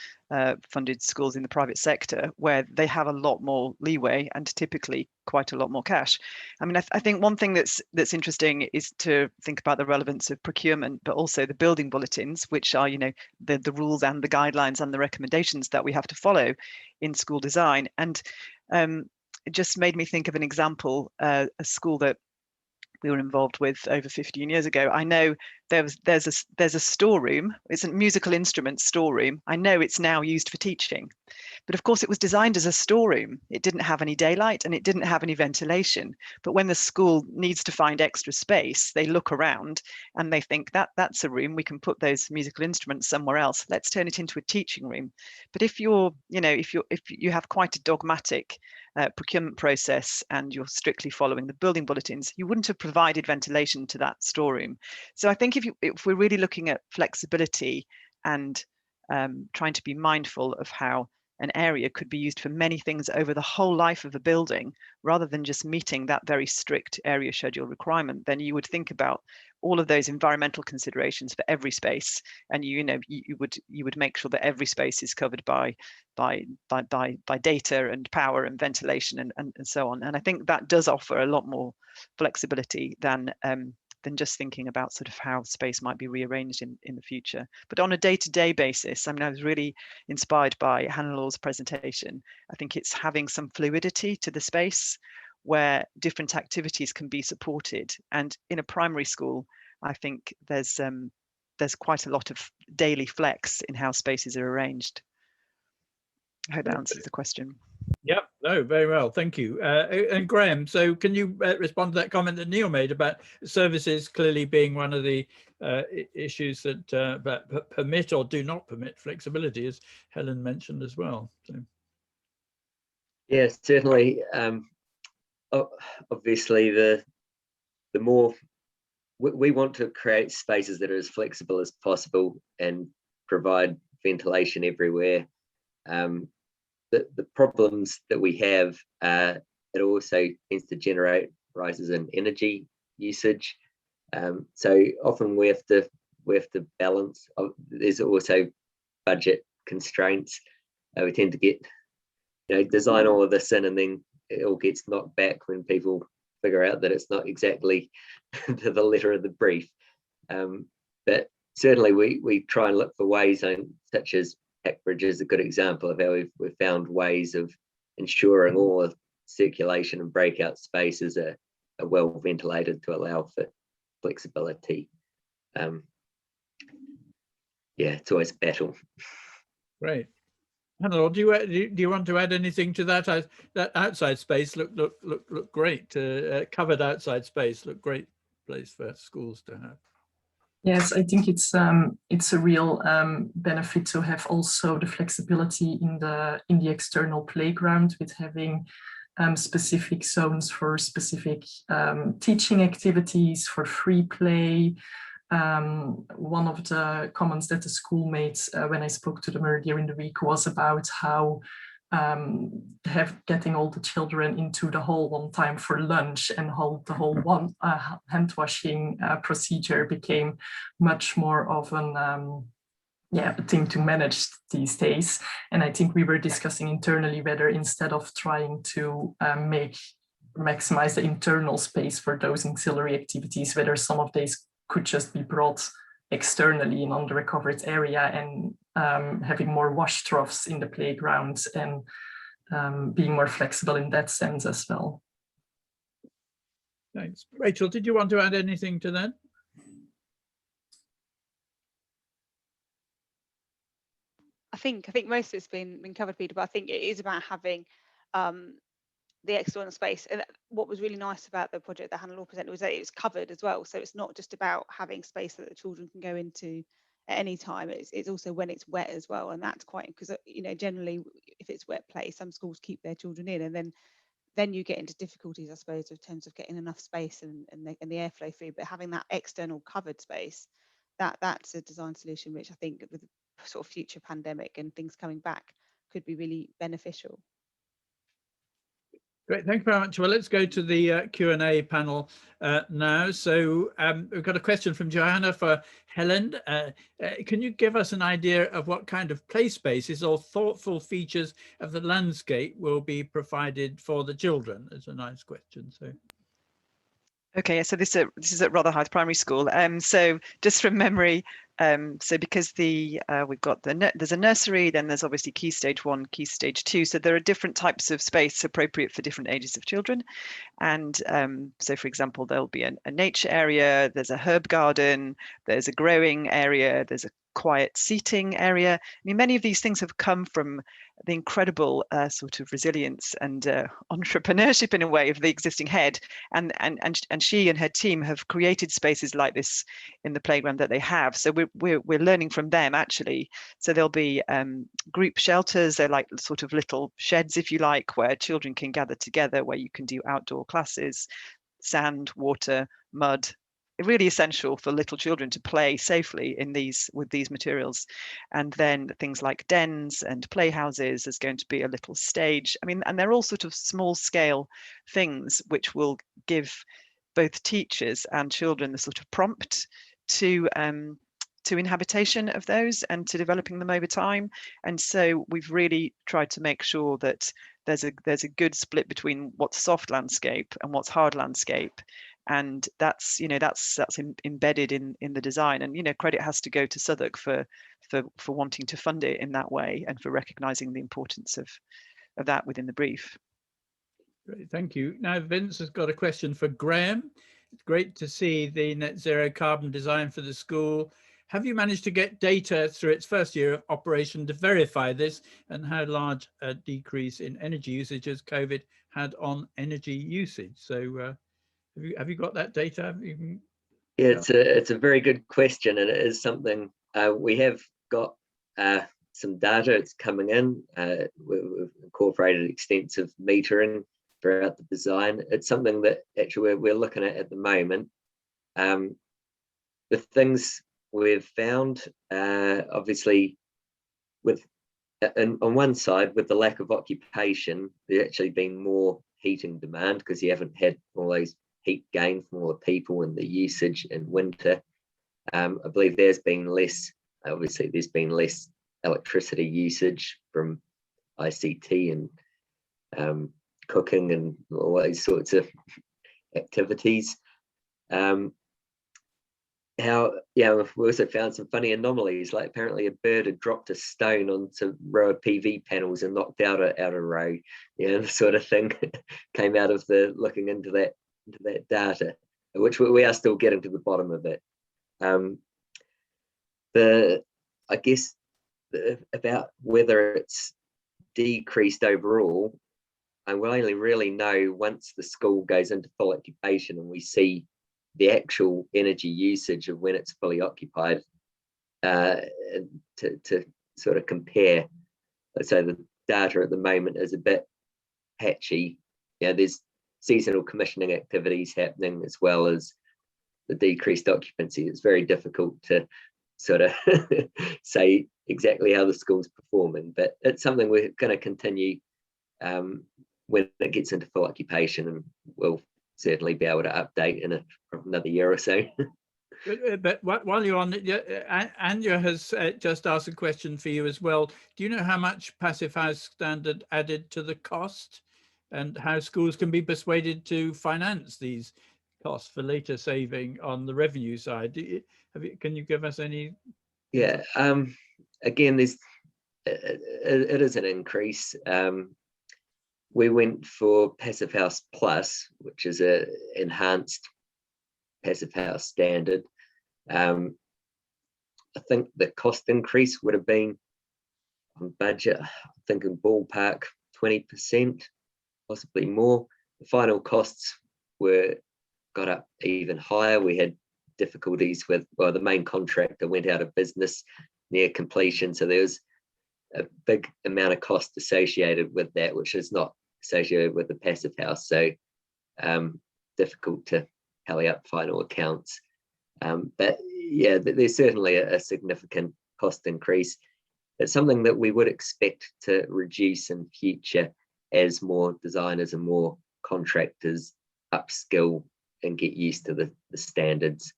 funded schools in the private sector, where they have a lot more leeway and typically quite a lot more cash. I mean, I think one thing that's interesting is to think about the relevance of procurement, but also the building bulletins, which are, the rules and the guidelines and the recommendations that we have to follow in school design. And it just made me think of an example, a school that we were involved with over 15 years ago. I know there's a storeroom. It's a musical instruments storeroom. I know it's now used for teaching, but of course it was designed as a storeroom. It didn't have any daylight and it didn't have any ventilation. But when the school needs to find extra space, they look around and they think that's a room, we can put those musical instruments somewhere else. Let's turn it into a teaching room. But if you have quite a dogmatic procurement process and you're strictly following the building bulletins, you wouldn't have provided ventilation to that storeroom. So I think if we're really looking at flexibility and trying to be mindful of how an area could be used for many things over the whole life of a building, rather than just meeting that very strict area schedule requirement, then you would think about all of those environmental considerations for every space, and you would make sure that every space is covered by data and power and ventilation and so on. And I think that does offer a lot more flexibility than just thinking about sort of how space might be rearranged in the future. But on a day-to-day basis, I mean, I was really inspired by Hannah-Law's presentation. I think it's having some fluidity to the space where different activities can be supported. And in a primary school, I think there's quite a lot of daily flex in how spaces are arranged. I hope that answers the question. Yep, no, very well, thank you. And Graham, so can you respond to that comment that Neil made about services clearly being one of the issues that permit or do not permit flexibility, as Helen mentioned as well? So. Yes, certainly. Obviously, the more we want to create spaces that are as flexible as possible and provide ventilation everywhere. The problems that we have, it also tends to generate rises in energy usage. So often we have to balance. There's also budget constraints. We tend to get design all of this in, and then it all gets knocked back when people figure out that it's not exactly to the letter of the brief. But certainly we try and look for ways, such as Hackbridge is a good example of how we've found ways of ensuring all of circulation and breakout spaces are well ventilated to allow for flexibility. Yeah, it's always a battle. Great. Hannah, do you want to add anything to that? That outside space look great. Covered outside space look great place for schools to have. Yes, I think it's a real benefit to have also the flexibility in the external playground, with having specific zones for specific teaching activities, for free play. One of the comments that the school made when I spoke to them earlier in the week was about how getting all the children into the hall on time for lunch and hold the whole hand washing procedure became much more of an a thing to manage these days. And I think we were discussing internally whether instead of trying to maximize the internal space for those auxiliary activities, whether some of these could just be brought externally in under a covered area, and having more wash troughs in the playgrounds, and being more flexible in that sense as well. Thanks. Rachel, did you want to add anything to that? I think most of it's been covered, Peter, but I think it is about having the external space. And what was really nice about the project that Hannah Law presented was that it was covered as well. So it's not just about having space that the children can go into at any time. It's also when it's wet as well. And that's quite, because, you know, generally if it's wet play, some schools keep their children in, and then you get into difficulties, I suppose, in terms of getting enough space and the airflow through. But having that external covered space, that's a design solution which I think with sort of future pandemic and things coming back could be really beneficial. Great, thank you very much. Well, let's go to the Q&A panel now. So we've got a question from Johanna for Helen. Can you give us an idea of what kind of play spaces or thoughtful features of the landscape will be provided for the children? It's a nice question. So. Okay, so this is at Rotherhithe Primary School. So just from memory, so because we've got there's a nursery, then there's obviously Key Stage 1, Key Stage 2. So there are different types of space appropriate for different ages of children. And so, for example, there'll be a nature area, there's a herb garden, there's a growing area, there's a quiet seating area. I mean, many of these things have come from the incredible sort of resilience and entrepreneurship in a way of the existing head, and she and her team have created spaces like this in the playground that they have. So we're learning from them, actually. So there'll be group shelters. They're like sort of little sheds, if you like, where children can gather together, where you can do outdoor classes, sand, water, mud. Really essential for little children to play safely with these materials. And then things like dens and playhouses. There's going to be a little stage. I mean, and they're all sort of small scale things which will give both teachers and children the sort of prompt to inhabitation of those and to developing them over time. And so we've really tried to make sure that there's a good split between what's soft landscape and what's hard landscape. And that's embedded in the design. And, you know, credit has to go to Southwark for wanting to fund it in that way and for recognizing the importance of that within the brief. Great, thank you. Now, Vince has got a question for Graham. It's great to see the net zero carbon design for the school. Have you managed to get data through its first year of operation to verify this, and how large a decrease in energy usage has COVID had on energy usage? So have you got that data? Yeah, it's a very good question, and it is something we have got some data. It's coming in. We've incorporated extensive metering throughout the design. It's something that actually we're looking at the moment. The things we've found, obviously, on one side, with the lack of occupation, there's actually been more heating demand because you haven't had all those heat gain from all the people and the usage in winter. I believe there's been less electricity usage from ICT and cooking and all those sorts of activities. We also found some funny anomalies, like apparently a bird had dropped a stone onto a row of PV panels and knocked out a row, the sort of thing came out of the looking into that data, which we are still getting to the bottom of it. I guess about whether it's decreased overall, I will only really know once the school goes into full occupation and we see the actual energy usage of when it's fully occupied, to sort of compare. So the data at the moment is a bit patchy. There's seasonal commissioning activities happening as well as the decreased occupancy. It's very difficult to sort of say exactly how the school's performing, but it's something we're going to continue when it gets into full occupation, and we'll certainly be able to update in another year or so. But while you're on, Anya has just asked a question for you as well. Do you know how much Passive House Standard added to the cost, and how schools can be persuaded to finance these costs for later saving on the revenue side? Can you give us any? Yeah, again, it is an increase. We went for Passive House Plus, which is a enhanced Passive House standard. I think the cost increase would have been on budget, I think in ballpark 20%, possibly more. The final costs got up even higher. We had difficulties with, well, the main contractor went out of business near completion, so there was a big amount of cost associated with that, which is not associated with the Passive House, so difficult to tally up final accounts. But yeah, there's certainly a significant cost increase. It's something that we would expect to reduce in future as more designers and more contractors upskill and get used to the standards.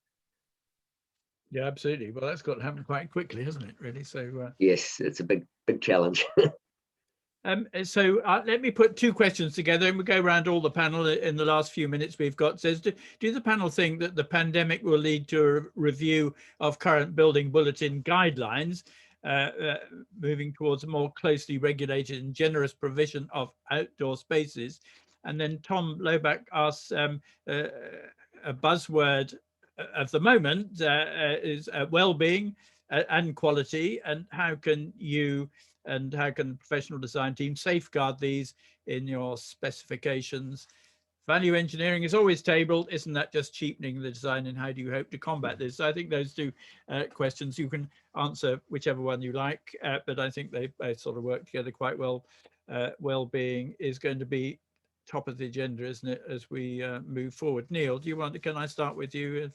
Yeah, absolutely. Well, that's got to happen quite quickly, hasn't it, really? So yes, it's a big challenge. So let me put two questions together, and we'll go around all the panel in the last few minutes we've got. Says, do the panel think that the pandemic will lead to a review of current building bulletin guidelines, moving towards a more closely regulated and generous provision of outdoor spaces? And then Tom Lobach asks, a buzzword of the moment is well-being and quality, and how can you and how can the professional design team safeguard these in your specifications? Value engineering is always tabled. Isn't that just cheapening the design, and how do you hope to combat this? So I think those two questions, you can answer whichever one you like, but I think they both sort of work together quite well. Well-being is going to be top of the agenda, isn't it, as we move forward? Neil, do you want to, can I start with you?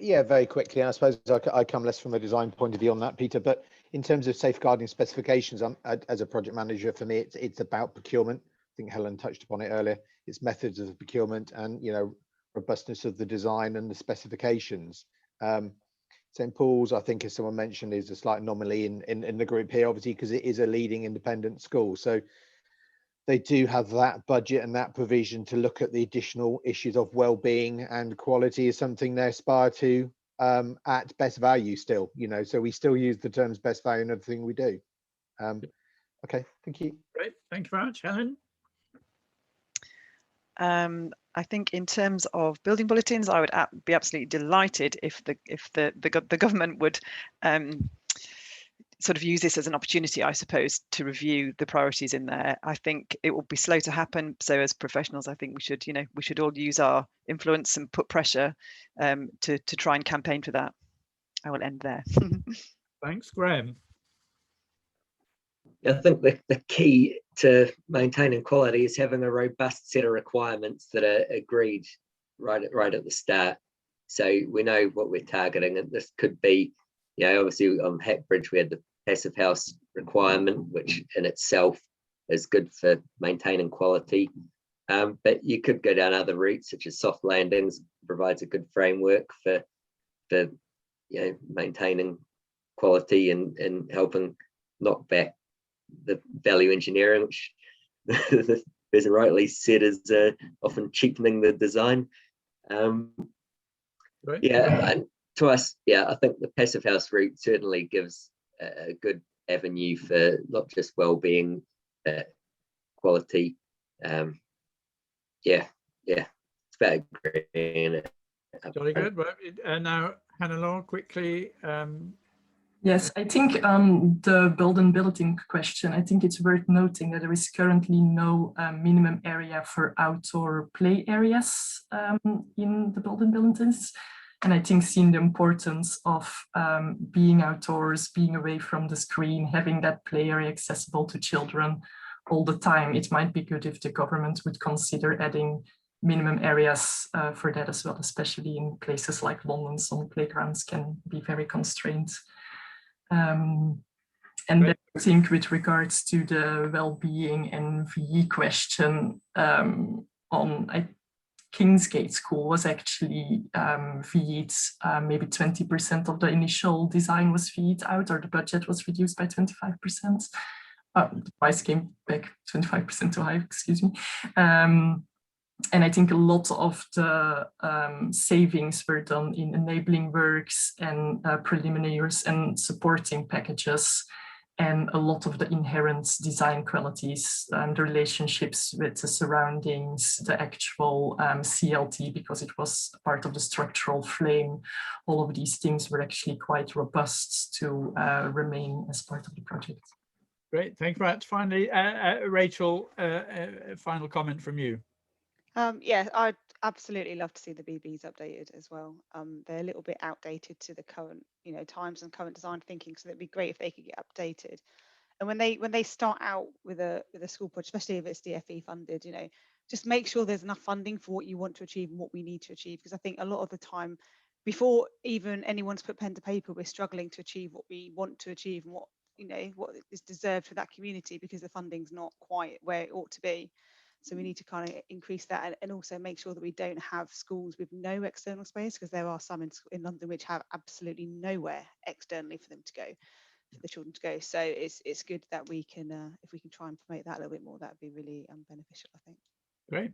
Yeah, very quickly. And I suppose I come less from a design point of view on that, Peter, but in terms of safeguarding specifications, as a project manager, for me, it's about procurement. I think Helen touched upon it earlier. It's methods of procurement and, you know, robustness of the design and the specifications. St. Paul's, I think, as someone mentioned, is a slight anomaly in the group here, obviously, because it is a leading independent school. So they do have that budget and that provision to look at the additional issues of well-being, and quality is something they aspire to at best value still, you know, so we still use the terms best value in everything we do. Okay, thank you. Great, thank you very much. Helen? I think in terms of building bulletins, I would be absolutely delighted if the government would sort of use this as an opportunity, I suppose, to review the priorities in there. I think it will be slow to happen. So as professionals, I think we should all use our influence and put pressure to try and campaign for that. I will end there. Thanks, Graham. I think the key to maintaining quality is having a robust set of requirements that are agreed right at the start. So we know what we're targeting, and this could be, you know, obviously on Hackbridge we had the Passive House requirement, which in itself is good for maintaining quality. But you could go down other routes, such as soft landings, provides a good framework for you know, maintaining quality and helping knock back the value engineering, which as rightly said is often cheapening the design. Right. Yeah, and to us, yeah, I think the Passive House route certainly gives a good avenue for not just well-being, quality. Yeah, it's about agreeing it. Jolly good. Well, and now Hannah-Laure, quickly. Yes, I think the building question, I think it's worth noting that there is currently no minimum area for outdoor play areas in the building bulletins. And I think seeing the importance of being outdoors, being away from the screen, having that play area accessible to children all the time, it might be good if the government would consider adding minimum areas for that as well, especially in places like London. Some playgrounds can be very constrained. And then I think with regards to the well-being and VE question, on Kingsgate School was actually VE'd, maybe 20% of the initial design was VE'd out, or the budget was reduced by 25%. The price came back 25% too high, excuse me. And I think a lot of the savings were done in enabling works and preliminaries and supporting packages, and a lot of the inherent design qualities, the relationships with the surroundings, the actual CLT, because it was part of the structural frame. All of these things were actually quite robust to remain as part of the project. Great, thank you very much. Finally, Rachel, final comment from you. Yeah, I'd absolutely love to see the BBs updated as well. They're a little bit outdated to the current, times and current design thinking. So it'd be great if they could get updated. And when they start out with a school project, especially if it's DFE funded, just make sure there's enough funding for what you want to achieve and what we need to achieve. Because I think a lot of the time, before even anyone's put pen to paper, we're struggling to achieve what we want to achieve and what is deserved for that community, because the funding's not quite where it ought to be. So we need to kind of increase that, and also make sure that we don't have schools with no external space, because there are some in London which have absolutely nowhere externally for them to go, for the children to go. So it's good that we can, if we can try and promote that a little bit more, that would be really beneficial, I think. Great.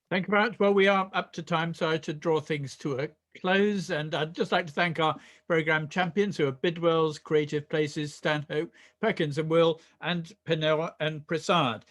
Thank you very much. Well, we are up to time, so to draw things to a close, and I'd just like to thank our programme champions, who are Bidwells, Creative Places, Stanhope, Perkins and Will, and Penel and Prasad.